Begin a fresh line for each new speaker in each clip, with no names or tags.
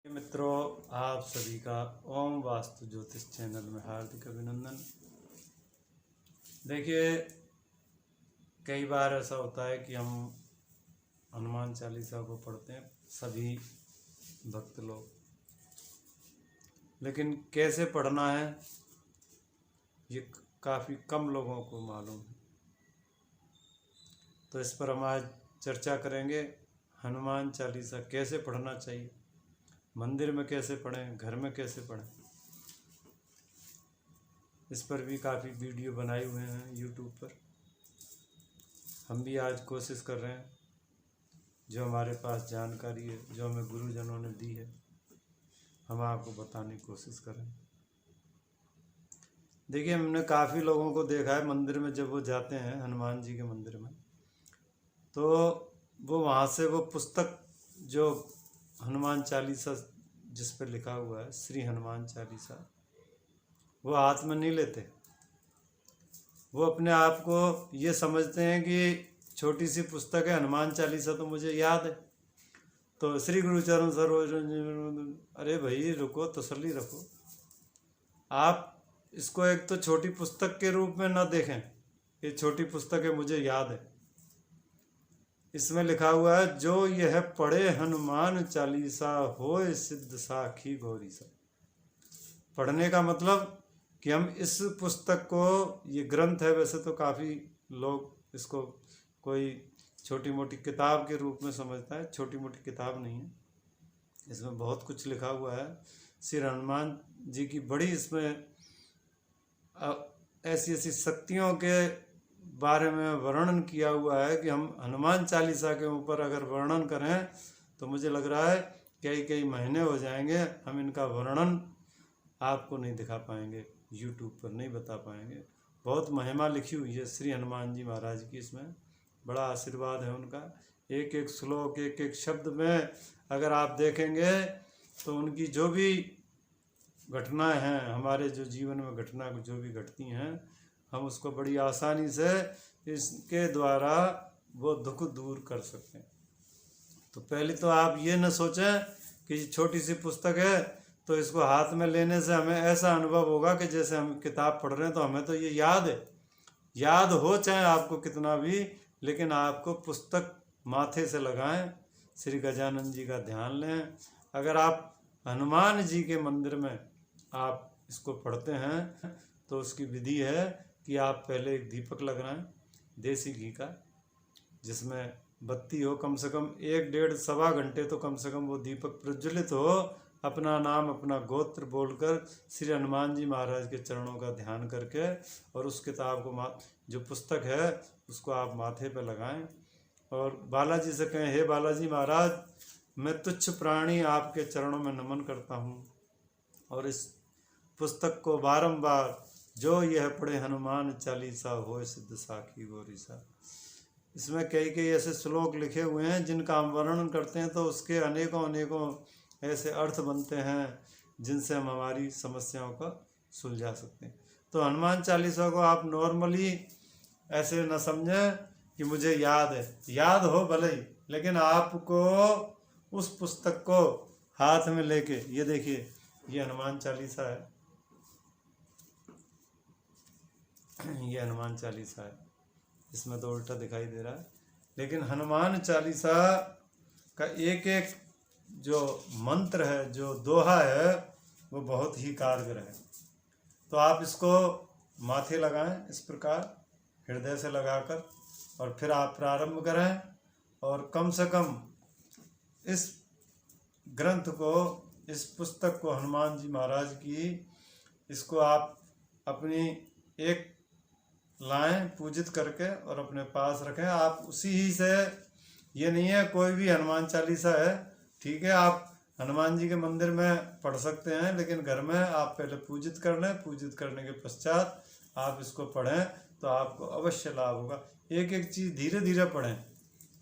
मित्रों, आप सभी का ओम वास्तु ज्योतिष चैनल में हार्दिक अभिनंदन। देखिए, कई बार ऐसा होता है कि हम हनुमान चालीसा को पढ़ते हैं सभी भक्त लोग, लेकिन कैसे पढ़ना है ये काफ़ी कम लोगों को मालूम है। तो इस पर हम आज चर्चा करेंगे। हनुमान चालीसा कैसे पढ़ना चाहिए, मंदिर में कैसे पढ़ें, घर में कैसे पढ़ें। इस पर भी काफ़ी वीडियो बनाए हुए हैं यूट्यूब पर। हम भी आज कोशिश कर रहे हैं, जो हमारे पास जानकारी है, जो हमें गुरुजनों ने दी है, हम आपको बताने की कोशिश कर रहे हैं। देखिए, हमने काफ़ी लोगों को देखा है मंदिर में, जब वो जाते हैं हनुमान जी के मंदिर में, तो वो वहाँ से वो पुस्तक जो हनुमान चालीसा जिस पर लिखा हुआ है श्री हनुमान चालीसा, वो हाथ में नहीं लेते। वो अपने आप को ये समझते हैं कि छोटी सी पुस्तक है हनुमान चालीसा, तो मुझे याद है, तो श्री गुरुचरण सरोज। अरे भाई रुको, तसल्ली रखो। आप इसको एक तो छोटी पुस्तक के रूप में ना देखें, ये छोटी पुस्तक है, मुझे याद है। इसमें लिखा हुआ है, जो यह पढ़े हनुमान चालीसा होए सिद्ध साखी गौरी सा। पढ़ने का मतलब कि हम इस पुस्तक को, ये ग्रंथ है, वैसे तो काफ़ी लोग इसको कोई छोटी मोटी किताब के रूप में समझता है। छोटी मोटी किताब नहीं है, इसमें बहुत कुछ लिखा हुआ है। श्री हनुमान जी की बड़ी इसमें ऐसी ऐसी शक्तियों के बारे में वर्णन किया हुआ है कि हम हनुमान चालीसा के ऊपर अगर वर्णन करें तो मुझे लग रहा है कई कई महीने हो जाएंगे, हम इनका वर्णन आपको नहीं दिखा पाएंगे, यूट्यूब पर नहीं बता पाएंगे। बहुत महिमा लिखी हुई है श्री हनुमान जी महाराज की, इसमें बड़ा आशीर्वाद है उनका। एक एक श्लोक, एक एक शब्द में अगर आप देखेंगे तो उनकी जो भी घटनाएं हैं, हमारे जो जीवन में घटना जो भी घटती हैं, हम उसको बड़ी आसानी से इसके द्वारा वो दुख दूर कर सकते हैं। तो पहले तो आप ये न सोचें कि छोटी सी पुस्तक है तो इसको हाथ में लेने से हमें ऐसा अनुभव होगा कि जैसे हम किताब पढ़ रहे हैं, तो हमें तो ये याद है। याद हो चाहे आपको कितना भी, लेकिन आपको पुस्तक माथे से लगाएं, श्री गजानन जी का ध्यान लें। अगर आप हनुमान जी के मंदिर में आप इसको पढ़ते हैं तो उसकी विधि है कि आप पहले एक दीपक लगाएं देसी घी का, जिसमें बत्ती हो, कम से कम 1-1.5-1.25 घंटे तो कम से कम वो दीपक प्रज्वलित हो। अपना नाम, अपना गोत्र बोलकर श्री हनुमान जी महाराज के चरणों का ध्यान करके, और उस किताब को, जो पुस्तक है, उसको आप माथे पर लगाएं और बालाजी से कहें, हे बालाजी महाराज, मैं तुच्छ प्राणी आपके चरणों में नमन करता हूँ, और इस पुस्तक को बारंबार, जो यह पढ़े हनुमान चालीसा होए सिद्ध साखी गौरी सा। इसमें कई कई ऐसे श्लोक लिखे हुए हैं जिनका हम वर्णन करते हैं तो उसके अनेकों अनेकों ऐसे अर्थ बनते हैं जिनसे हम हमारी समस्याओं को सुलझा सकते हैं। तो हनुमान चालीसा को आप नॉर्मली ऐसे न समझें कि मुझे याद है, याद हो भले ही, लेकिन आपको उस पुस्तक को हाथ में लेके, ये देखिए, ये हनुमान चालीसा है, ये हनुमान चालीसा है, इसमें तो उल्टा दिखाई दे रहा है, लेकिन हनुमान चालीसा का एक एक जो मंत्र है, जो दोहा है, वो बहुत ही कारगर है। तो आप इसको माथे लगाएं इस प्रकार हृदय से लगाकर, और फिर आप प्रारंभ करें, और कम से कम इस ग्रंथ को, इस पुस्तक को, हनुमान जी महाराज की, इसको आप अपनी एक लाएं पूजित करके और अपने पास रखें। आप उसी ही से, ये नहीं है कोई भी हनुमान चालीसा है, ठीक है, आप हनुमान जी के मंदिर में पढ़ सकते हैं, लेकिन घर में आप पहले पूजित कर लें। पूजित करने के पश्चात आप इसको पढ़ें तो आपको अवश्य लाभ होगा। एक एक चीज़ धीरे धीरे पढ़ें,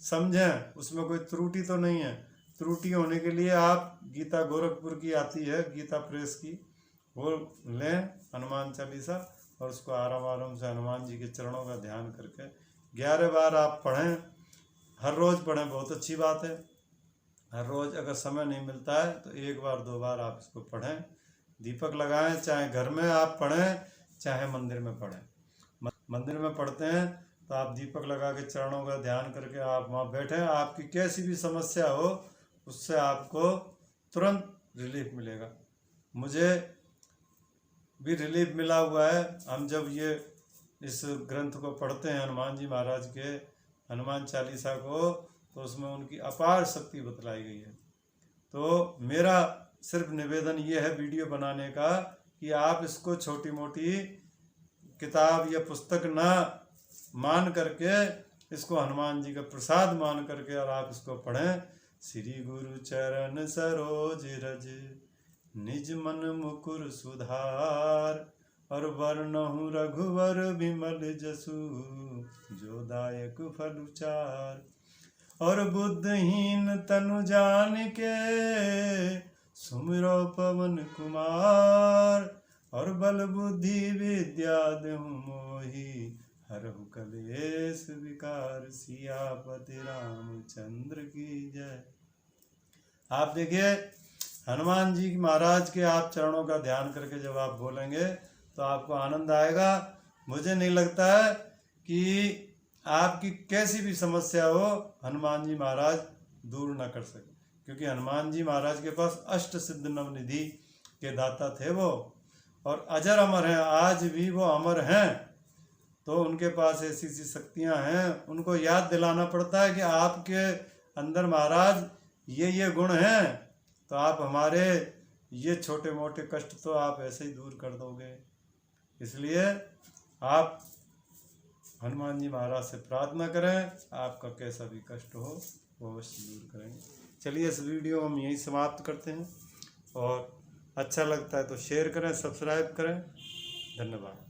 समझें, उसमें कोई त्रुटि तो नहीं है। त्रुटि होने के लिए आप गीता गोरखपुर की आती है, गीता प्रेस की, वो लें हनुमान चालीसा, और उसको आराम आराम से हनुमान जी के चरणों का ध्यान करके 11 बार आप पढ़ें, हर रोज़ पढ़ें, बहुत अच्छी बात है। हर रोज़ अगर समय नहीं मिलता है तो एक बार 2 बार आप इसको पढ़ें, दीपक लगाएं, चाहे घर में आप पढ़ें चाहे मंदिर में पढ़ें। मंदिर में पढ़ते हैं तो आप दीपक लगा के चरणों का ध्यान करके आप वहाँ बैठें, आपकी कैसी भी समस्या हो उससे आपको तुरंत रिलीफ मिलेगा। मुझे भी रिलीफ मिला हुआ है। हम जब ये इस ग्रंथ को पढ़ते हैं हनुमान जी महाराज के हनुमान चालीसा को, तो उसमें उनकी अपार शक्ति बतलाई गई है। तो मेरा सिर्फ निवेदन ये है वीडियो बनाने का कि आप इसको छोटी मोटी किताब या पुस्तक ना मान करके इसको हनुमान जी का प्रसाद मान करके और आप इसको पढ़ें। श्री गुरु चरण सरोज रज निज मन मुकुर सुधार, और वरनहु रघुवर विमल जसु जो दायक फल चार। और बुद्धहीन तनु जान के सुमिरो पवन कुमार, और बल बुद्धि विद्या देहु मोहि हरहु कलेश विकार। सियापति रामचंद्र की जय। आप देखिए हनुमान जी महाराज के आप चरणों का ध्यान करके जब आप बोलेंगे तो आपको आनंद आएगा। मुझे नहीं लगता है कि आपकी कैसी भी समस्या हो हनुमान जी महाराज दूर न कर सके, क्योंकि हनुमान जी महाराज के पास अष्ट सिद्ध नवनिधि के दाता थे वो, और अजर अमर हैं, आज भी वो अमर हैं। तो उनके पास ऐसी ऐसी शक्तियाँ हैं, उनको याद दिलाना पड़ता है कि आपके अंदर महाराज ये गुण हैं, तो आप हमारे ये छोटे मोटे कष्ट तो आप ऐसे ही दूर कर दोगे। इसलिए आप हनुमान जी महाराज से प्रार्थना करें, आपका कैसा भी कष्ट हो वो अवश्य दूर करेंगे। चलिए इस वीडियो हम यहीं समाप्त करते हैं, और अच्छा लगता है तो शेयर करें, सब्सक्राइब करें। धन्यवाद।